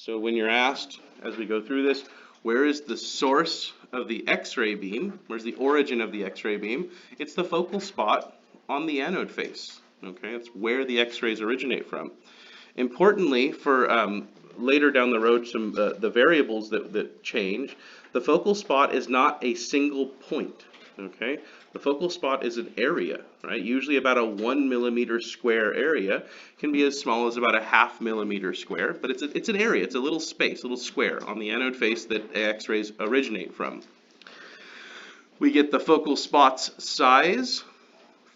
So when you're asked, as we go through this, where is the source of the X-ray beam? Where's the origin of the X-ray beam? It's the focal spot on the anode face. Okay, it's where the X-rays originate from. Importantly, for later down the road, some the variables that change, the focal spot is not a single point. Okay, the focal spot is an area, right? Usually about a 1 millimeter square area, can be as small as about a 0.5 millimeter square, but it's an area, it's a little space, a little square on the anode face that X-rays originate from. We get the focal spot's size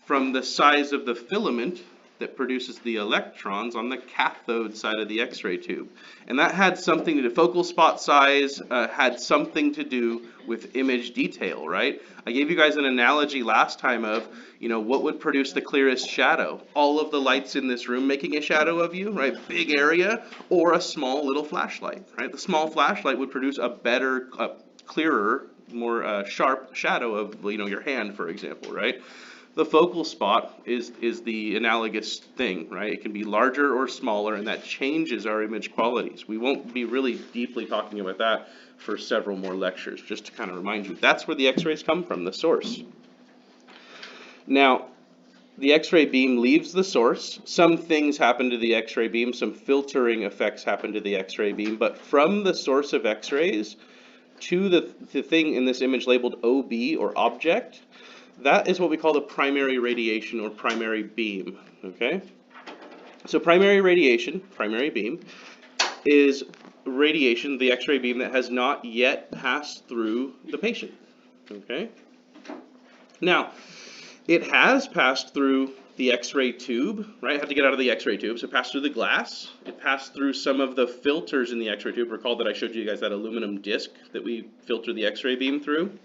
from the size of the filament that produces the electrons on the cathode side of the X-ray tube. And that had something to do, focal spot size had something to do with image detail, right? I gave you guys an analogy last time of, what would produce the clearest shadow? All of the lights in this room making a shadow of you, right? Big area, or a small little flashlight, right? The small flashlight would produce a better, clearer, more sharp shadow of, your hand, for example, right? The focal spot is the analogous thing, right? It can be larger or smaller, and that changes our image qualities. We won't be really deeply talking about that for several more lectures, just to kind of remind you. That's where the X-rays come from, the source. Now, the X-ray beam leaves the source. Some things happen to the X-ray beam, some filtering effects happen to the X-ray beam, but from the source of X-rays to the thing in this image labeled OB, or object, that is what we call the primary radiation or primary beam, okay? So primary radiation, primary beam, is radiation, the X-ray beam, that has not yet passed through the patient, okay? Now, it has passed through the X-ray tube, right? It had to get out of the X-ray tube, so it passed through the glass. It passed through some of the filters in the X-ray tube. Recall that I showed you guys that aluminum disc that we filter the X-ray beam through.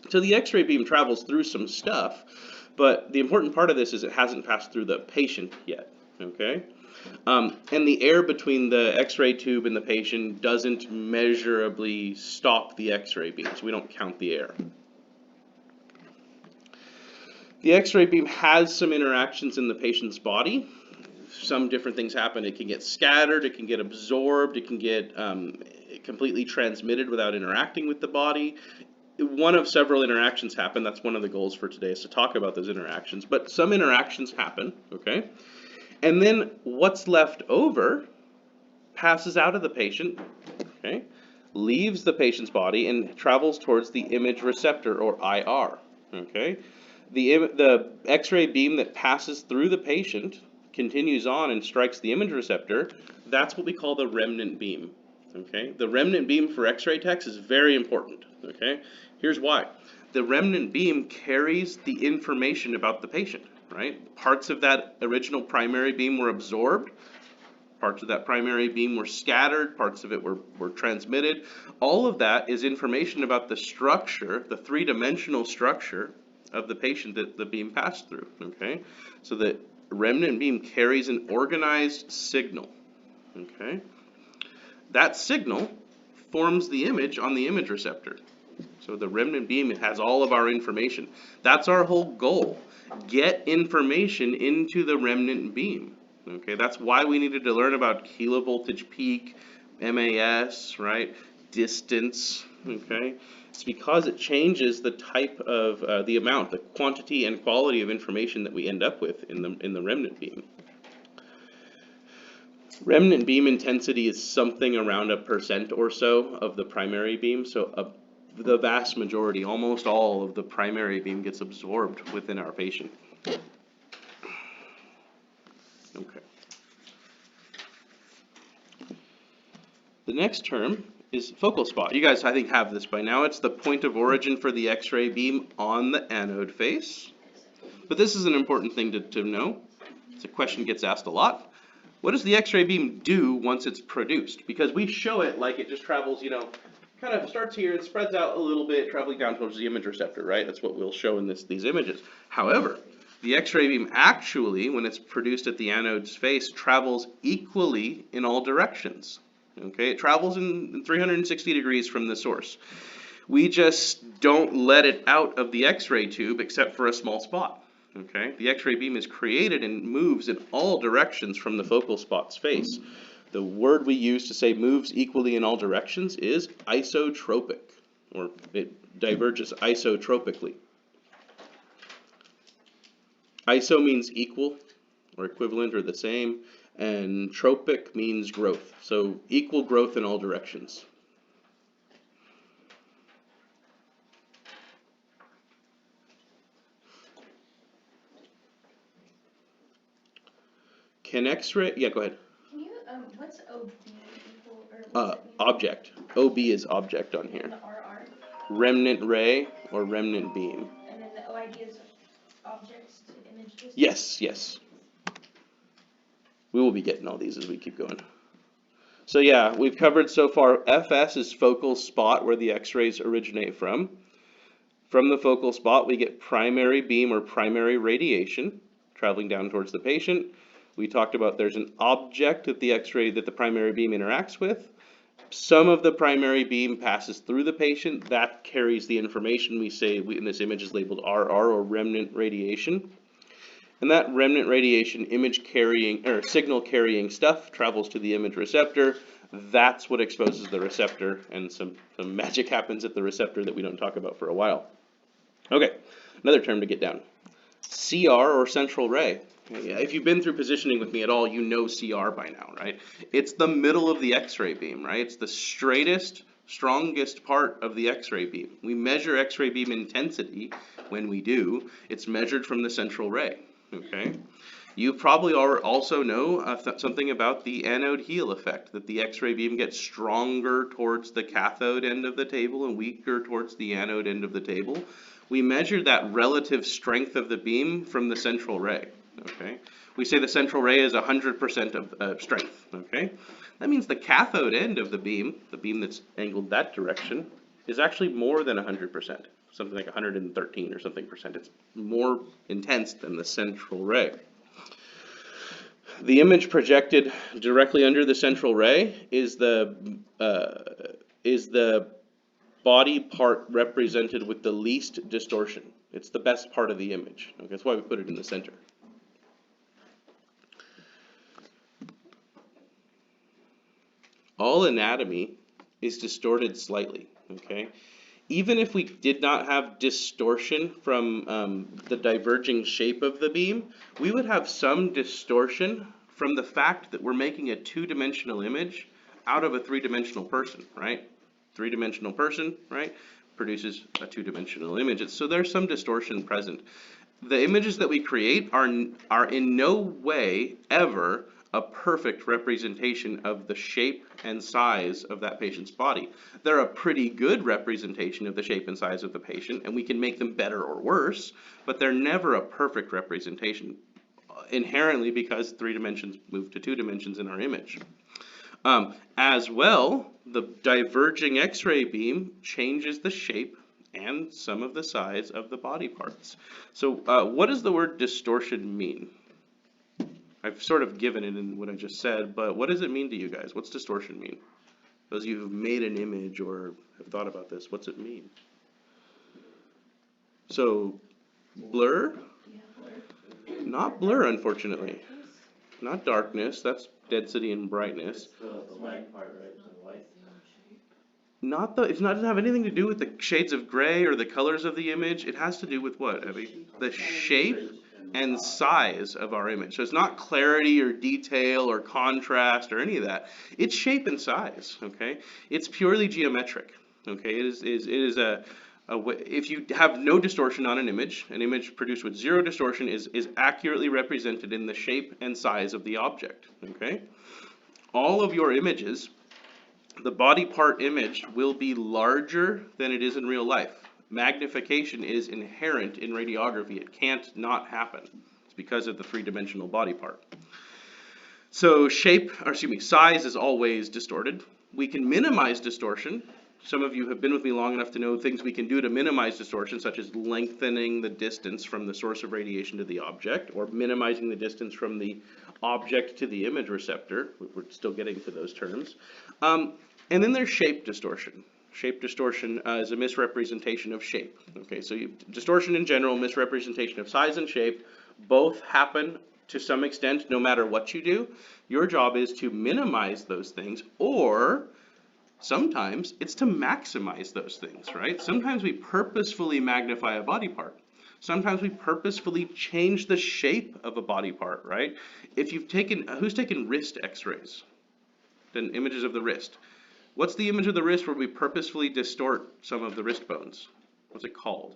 So the X-ray beam travels through some stuff, but the important part of this is it hasn't passed through the patient yet, okay? And the air between the X-ray tube and the patient doesn't measurably stop the X-ray beam, so we don't count the air. The X-ray beam has some interactions in the patient's body. Some different things happen. It can get scattered, it can get absorbed, it can get completely transmitted without interacting with the body. One of several interactions happen. That's one of the goals for today, is to talk about those interactions. But some interactions happen, okay? And then what's left over passes out of the patient, okay? Leaves the patient's body and travels towards the image receptor, or IR, okay? The X-ray beam that passes through the patient continues on and strikes the image receptor. That's what we call the remnant beam, okay? The remnant beam for X-ray techs is very important, okay? Here's why. The remnant beam carries the information about the patient, right? Parts of that original primary beam were absorbed, parts of that primary beam were scattered, parts of it were transmitted. All of that is information about the structure, the three-dimensional structure of the patient that the beam passed through, okay? So the remnant beam carries an organized signal, okay? That signal forms the image on the image receptor. So the remnant beam, it has all of our information. That's our whole goal. Get information into the remnant beam. Okay, that's why we needed to learn about kilovoltage peak, MAS, right? Distance, okay? It's because it changes the type of, the amount, the quantity and quality of information that we end up with in the remnant beam. Remnant beam intensity is something around 1% or so of the primary beam, so the vast majority, almost all of the primary beam gets absorbed within our patient. Okay. The next term is focal spot. You guys, I think, have this by now. It's the point of origin for the X-ray beam on the anode face. But this is an important thing to know. It's a question gets asked a lot. What does the X-ray beam do once it's produced? Because we show it like it just travels, kind of starts here and spreads out a little bit, traveling down towards the image receptor, right? That's what we'll show in these images. However, the X-ray beam actually, when it's produced at the anode's face, travels equally in all directions. Okay, it travels in 360 degrees from the source. We just don't let it out of the X-ray tube except for a small spot. Okay, the X-ray beam is created and moves in all directions from the focal spot's face. The word we use to say moves equally in all directions is isotropic, or it diverges isotropically. Iso means equal, or equivalent, or the same, and tropic means growth. So equal growth in all directions. Can X-ray? Yeah, go ahead. Can you, what's OB equal, or what's it mean? Object. OB is object on here. And the RR? Remnant ray or remnant beam. And then the OID is objects to image distance? Yes, yes. We will be getting all these as we keep going. So yeah, we've covered so far, FS is focal spot where the X-rays originate from. From the focal spot, we get primary beam or primary radiation traveling down towards the patient. We talked about there's an object that the X-ray, that the primary beam interacts with. Some of the primary beam passes through the patient. That carries the information we say in this image is labeled RR, or remnant radiation. And that remnant radiation image carrying, or signal carrying stuff travels to the image receptor. That's what exposes the receptor, and some magic happens at the receptor that we don't talk about for a while. Okay, another term to get down. CR, or central ray. If you've been through positioning with me at all, you know CR by now, right? It's the middle of the X-ray beam, right? It's the straightest, strongest part of the X-ray beam. We measure X-ray beam intensity when we do. It's measured from the central ray, okay? You probably also know something about the anode heel effect, that the X-ray beam gets stronger towards the cathode end of the table and weaker towards the anode end of the table. We measure that relative strength of the beam from the central ray, okay? We say the central ray is 100% of strength, okay? That means the cathode end of the beam that's angled that direction, is actually more than 100%, something like 113 or something percent. It's more intense than the central ray. The image projected directly under the central ray is the body part represented with the least distortion. It's the best part of the image. Okay, that's why we put it in the center. All anatomy is distorted slightly, okay? Even if we did not have distortion from the diverging shape of the beam, we would have some distortion from the fact that we're making a two-dimensional image out of a three-dimensional person, right? Three-dimensional person, right, produces a two-dimensional image. So there's some distortion present. The images that we create are in no way ever a perfect representation of the shape and size of that patient's body. They're a pretty good representation of the shape and size of the patient, and we can make them better or worse, but they're never a perfect representation, inherently because 3 dimensions move to 2 dimensions in our image. As well, the diverging X-ray beam changes the shape and some of the size of the body parts. So what does the word distortion mean? I've sort of given it in what I just said, but what does it mean to you guys? What's distortion mean? Those of you who've made an image or have thought about this, what's it mean? So, blur? Yeah, blur. Not blur, unfortunately. Not darkness, that's density and brightness. It's the light part, right? The light. It doesn't have anything to do with the shades of gray or the colors of the image. It has to do with what, Abby? The shape and size of our image. So it's not clarity or detail or contrast or any of that. It's shape and size, okay? It's purely geometric, okay? It is if you have no distortion on an image produced with zero distortion is accurately represented in the shape and size of the object, okay? All of your images, the body part image will be larger than it is in real life. Magnification is inherent in radiography. It can't not happen. It's because of the three-dimensional body part. So size is always distorted. We can minimize distortion. Some of you have been with me long enough to know things we can do to minimize distortion, such as lengthening the distance from the source of radiation to the object, or minimizing the distance from the object to the image receptor. We're still getting to those terms. And then there's shape distortion. Shape distortion is a misrepresentation of shape. Okay, so distortion in general, misrepresentation of size and shape, both happen to some extent, no matter what you do. Your job is to minimize those things, or sometimes it's to maximize those things, right? Sometimes we purposefully magnify a body part. Sometimes we purposefully change the shape of a body part, right? If you've taken, who's taken wrist x-rays? Then images of the wrist. What's the image of the wrist where we purposefully distort some of the wrist bones? What's it called?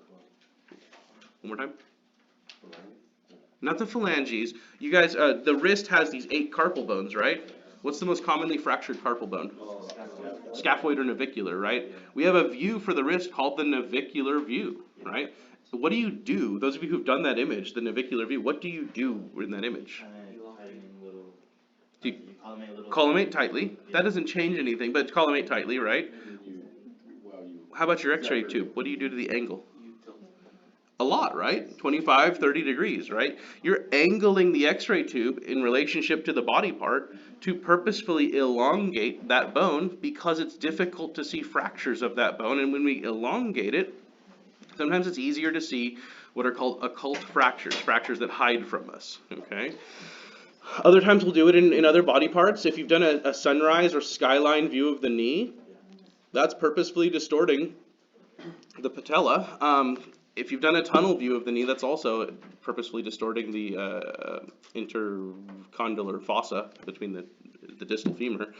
One more time. Not the phalanges. You guys, the wrist has these 8 carpal bones, right? What's the most commonly fractured carpal bone? Scaphoid or navicular, right? We have a view for the wrist called the navicular view, right? So what do you do? Those of you who've done that image, the navicular view, what do you do in that image? Do you collimate tightly. That doesn't change anything, but collimate tightly, right? How about your x-ray tube? What do you do to the angle? A lot, right? 25, 30 degrees, right? You're angling the x-ray tube in relationship to the body part to purposefully elongate that bone because it's difficult to see fractures of that bone. And when we elongate it, sometimes it's easier to see what are called occult fractures, fractures that hide from us, okay? Other times we'll do it in other body parts. If you've done a sunrise or skyline view of the knee, that's purposefully distorting the patella. If you've done a tunnel view of the knee, that's also purposefully distorting the intercondylar fossa between the distal femur.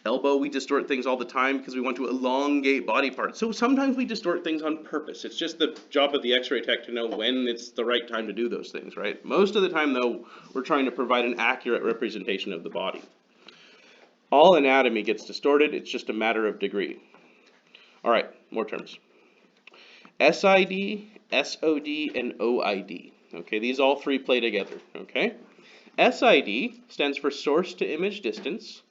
Elbow, we distort things all the time because we want to elongate body parts. So sometimes we distort things on purpose. It's just the job of the x-ray tech to know when it's the right time to do those things, right? Most of the time, though, we're trying to provide an accurate representation of the body. All anatomy gets distorted. It's just a matter of degree. All right, more terms. SID, SOD, and OID. Okay, these all three play together, okay? SID stands for source to image distance.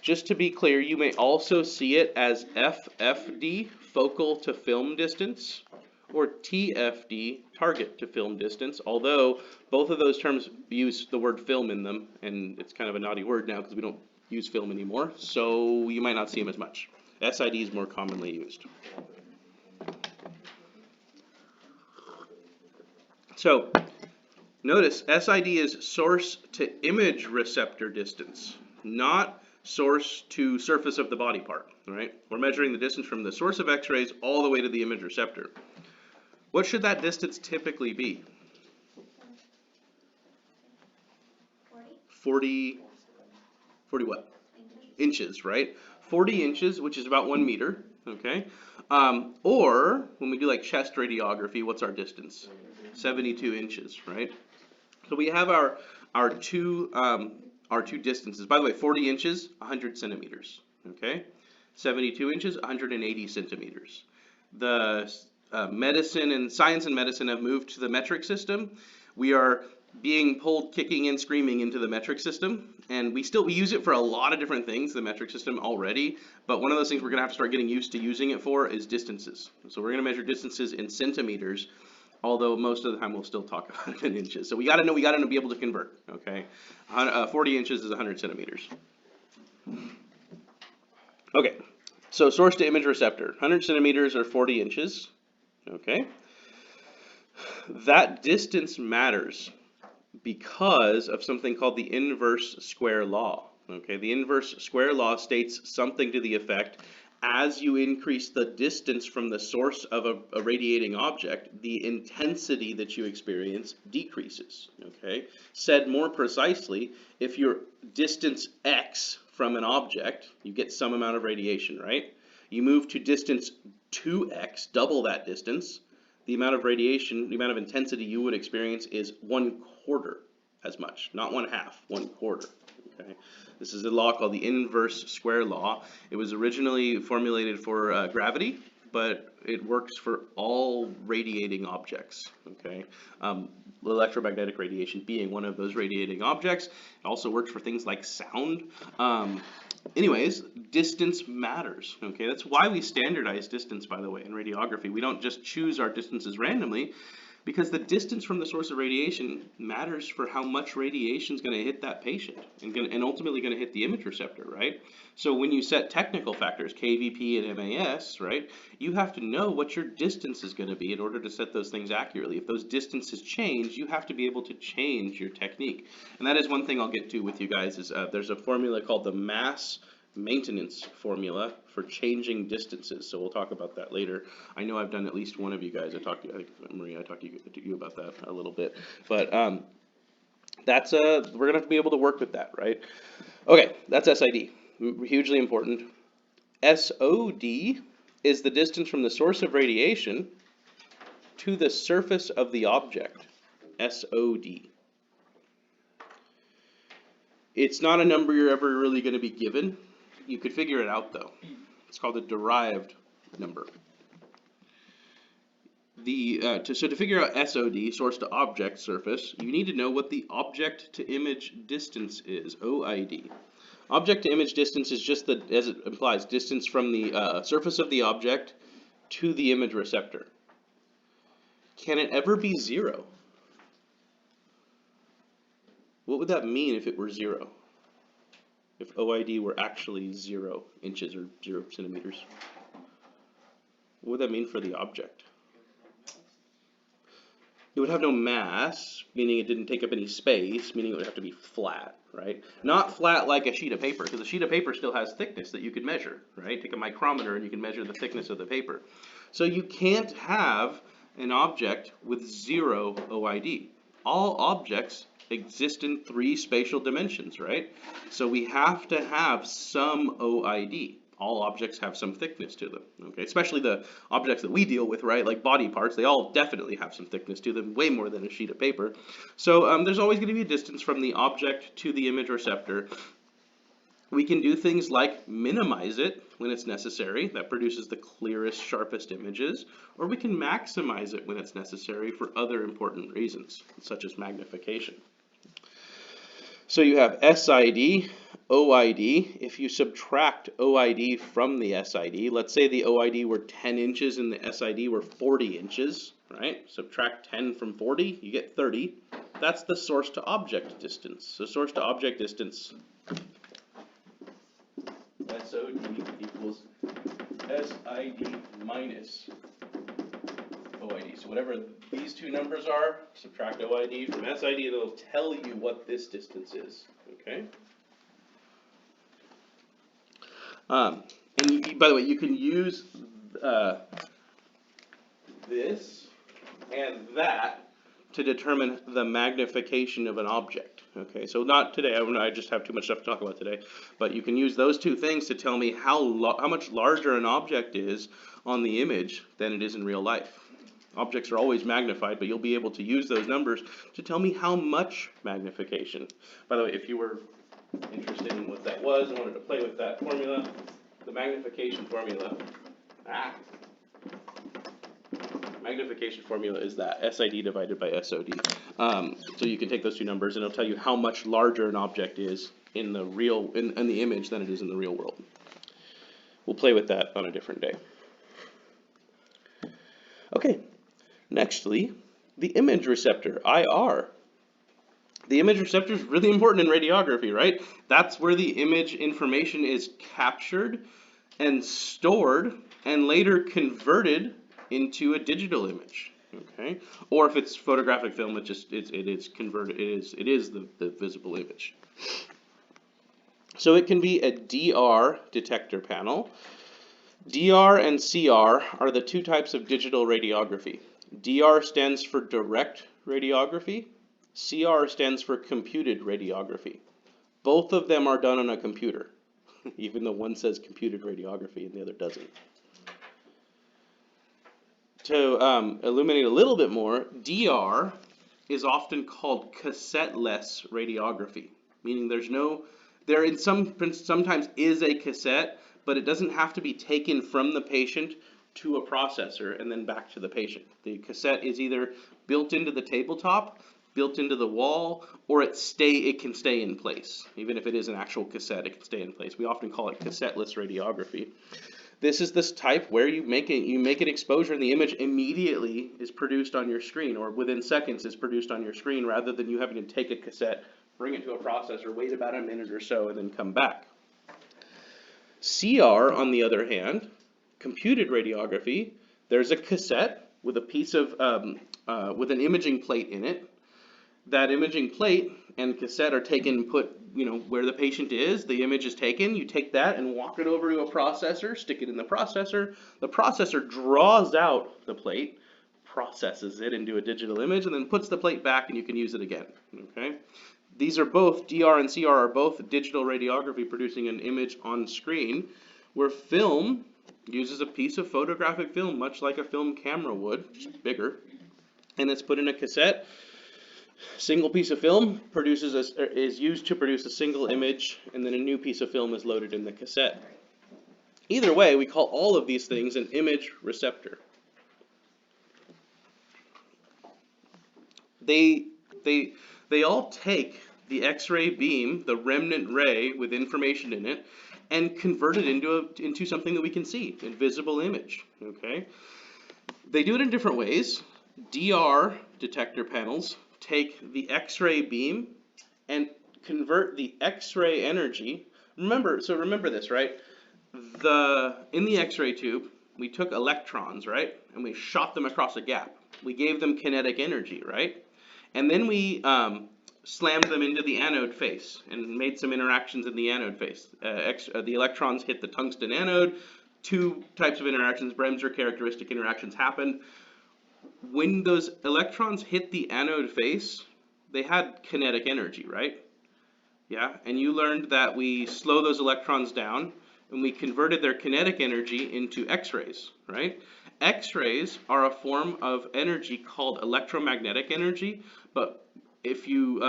Just to be clear, you may also see it as FFD, focal to film distance, or TFD, target to film distance, although both of those terms use the word film in them, and it's kind of a naughty word now because we don't use film anymore, so you might not see them as much. SID is more commonly used. So, notice SID is source to image receptor distance, not source to surface of the body part, right? We're measuring the distance from the source of x-rays all the way to the image receptor. What should that distance typically be? 40 what? Inches, right? 40 inches, which is about 1 meter, okay? Or, when we do like chest radiography, what's our distance? 72 inches, right? So we have our two distances. By the way, 40 inches, 100 centimeters, okay? 72 inches, 180 centimeters. The science and medicine have moved to the metric system. We are being pulled kicking and screaming into the metric system, and we use it for a lot of different things, the metric system already, but one of those things we're going to have to start getting used to using it for is distances. So we're going to measure distances in centimeters, although most of the time we'll still talk about it in inches. So we got to be able to convert, okay? 40 inches is 100 centimeters. Okay, so source to image receptor, 100 centimeters or 40 inches, okay? That distance matters because of something called the inverse square law, okay? The inverse square law states something to the effect, as you increase the distance from the source of a radiating object, the intensity that you experience decreases, okay? Said more precisely, if your distance x from an object, you get some amount of radiation, right? You move to distance 2x, double that distance, the amount of radiation, the amount of intensity you would experience is 1/4 as much, not 1/2, 1/4, okay? This is a law called the inverse square law. It was originally formulated for gravity, but it works for all radiating objects, okay? Electromagnetic radiation being one of those radiating objects. It also works for things like sound. Anyways, distance matters, okay? That's why we standardize distance, by the way, in radiography. We don't just choose our distances randomly. Because the distance from the source of radiation matters for how much radiation is going to hit that patient and ultimately going to hit the image receptor, right? So when you set technical factors, KVP and MAS, right, you have to know what your distance is going to be in order to set those things accurately. If those distances change, you have to be able to change your technique. And that is one thing I'll get to with you guys is there's a formula called the mass maintenance formula for changing distances. So we'll talk about that later. I know I've done at least one of you guys. I think Maria, I talked to you about that a little bit. But that's we're gonna have to be able to work with that, right? Okay, that's SID. Hugely important. SOD is the distance from the source of radiation to the surface of the object. SOD. It's not a number you're ever really going to be given. You could figure it out though. It's called a derived number. So to figure out SOD, source to object surface, you need to know what the object to image distance is, OID. Object to image distance is just the, as it implies, distance from the surface of the object to the image receptor. Can it ever be zero? What would that mean if it were zero? If OID were actually 0 inches or 0 centimeters? What would that mean for the object? It would have no mass, meaning it didn't take up any space, meaning it would have to be flat, right? Not flat like a sheet of paper, because a sheet of paper still has thickness that you could measure, right? Take a micrometer and you can measure the thickness of the paper. So you can't have an object with 0 OID. All objects exist in 3 spatial dimensions, right? So we have to have some OID. All objects have some thickness to them, okay? Especially the objects that we deal with, right? Like body parts, they all definitely have some thickness to them, way more than a sheet of paper. So there's always going to be a distance from the object to the image receptor. We can do things like minimize it when it's necessary. That produces the clearest, sharpest images. Or we can maximize it when it's necessary for other important reasons, such as magnification. So you have SID, OID. If you subtract OID from the SID, let's say the OID were 10 inches and the SID were 40 inches, right? Subtract 10 from 40, you get 30. That's the source to object distance. So source to object distance, SOD equals SID minus OID. So whatever these two numbers are, subtract OID from SID, and it'll tell you what this distance is, okay? And by the way, you can use this and that to determine the magnification of an object. Okay, so not today, I just have too much stuff to talk about today, but you can use those two things to tell me how much larger an object is on the image than it is in real life. Objects are always magnified, but you'll be able to use those numbers to tell me how much magnification. By the way, if you were interested in what that was and wanted to play with that formula, the magnification formula, magnification formula is that, SID divided by SOD. So you can take those two numbers and it'll tell you how much larger an object is in the real, in the image than it is in the real world. We'll play with that on a different day. Okay, nextly, the image receptor, IR. The image receptor is really important in radiography, right? That's where the image information is captured and stored and later converted into a digital image, okay? Or if it's photographic film, it is converted. It is the visible image. So it can be a DR detector panel. DR and CR are the two types of digital radiography. DR stands for direct radiography. CR stands for computed radiography. Both of them are done on a computer, even though one says computed radiography and the other doesn't. To illuminate a little bit more, DR is often called cassetteless radiography, meaning sometimes is a cassette, but it doesn't have to be taken from the patient to a processor and then back to the patient. The cassette is either built into the tabletop, built into the wall, or it can stay in place. Even if it is an actual cassette, it can stay in place. We often call it cassetteless radiography. This is this type where you make an exposure and the image immediately is produced on your screen, or within seconds is produced on your screen, rather than you having to take a cassette, bring it to a processor, wait about a minute or so, and then come back. CR, on the other hand, computed radiography, there's a cassette with a piece of with an imaging plate in it. That imaging plate and cassette are taken and put, where the patient is. The image is taken. You take that and walk it over to a processor, stick it in the processor. The processor draws out the plate, processes it into a digital image, and then puts the plate back, and you can use it again. Okay. These are both, DR and CR are both digital radiography, producing an image on screen, where film uses a piece of photographic film, much like a film camera would, just bigger, and it's put in a cassette. Single piece of film is used to produce a single image, and then a new piece of film is loaded in the cassette. Either way, we call all of these things an image receptor. They all take the X-ray beam, the remnant ray with information in it, and convert it into something that we can see, a visible image. Okay. They do it in different ways. DR detector panels take the X-ray beam and convert the X-ray energy. Remember this, right? In the X-ray tube, we took electrons, right? And we shot them across a gap. We gave them kinetic energy, right? And then we slammed them into the anode face and made some interactions in the anode face. The electrons hit the tungsten anode. Two types of interactions, Bremser characteristic interactions, happen. When those electrons hit the anode face, they had kinetic energy, right? Yeah, and you learned that we slow those electrons down and we converted their kinetic energy into X-rays, right? X-rays are a form of energy called electromagnetic energy, but if you,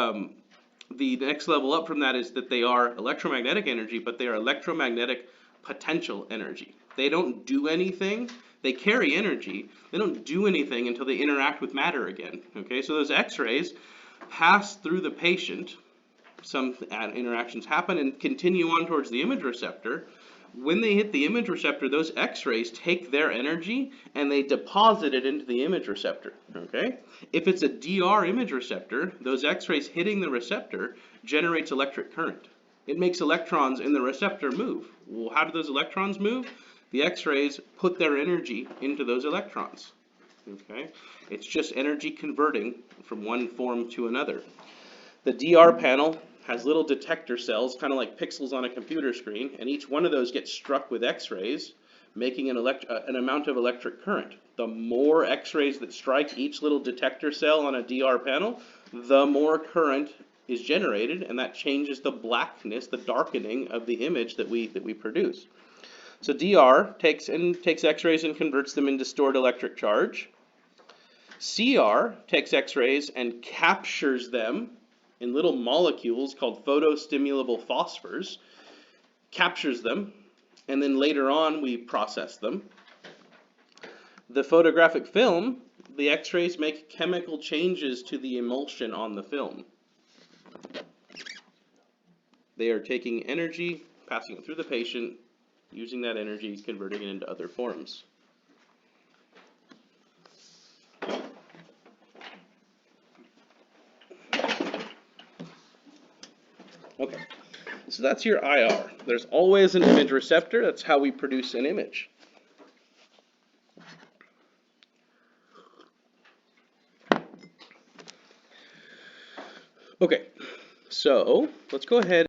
the next level up from that is that they are electromagnetic energy, but they are electromagnetic potential energy. They don't do anything. They carry energy. They don't do anything until they interact with matter again. Okay, so those X-rays pass through the patient. Some interactions happen and continue on towards the image receptor. When they hit the image receptor, those X-rays take their energy and they deposit it into the image receptor. Okay, if it's a DR image receptor, those X-rays hitting the receptor generates electric current. It makes electrons in the receptor move. Well, how do those electrons move? The X-rays put their energy into those electrons. Okay, it's just energy converting from one form to another. The DR panel has little detector cells, kind of like pixels on a computer screen, and each one of those gets struck with X-rays, making an amount of electric current. The more X-rays that strike each little detector cell on a DR panel, the more current is generated, and that changes the blackness, the darkening of the image that we produce. So DR takes X-rays and converts them into stored electric charge. CR takes X-rays and captures them in little molecules called photostimulable phosphors, captures them, and then later on we process them. The photographic film, the X-rays make chemical changes to the emulsion on the film. They are taking energy, passing it through the patient, using that energy, converting it into other forms. Okay, so that's your IR. There's always an image receptor. That's how we produce an image. Okay, so let's go ahead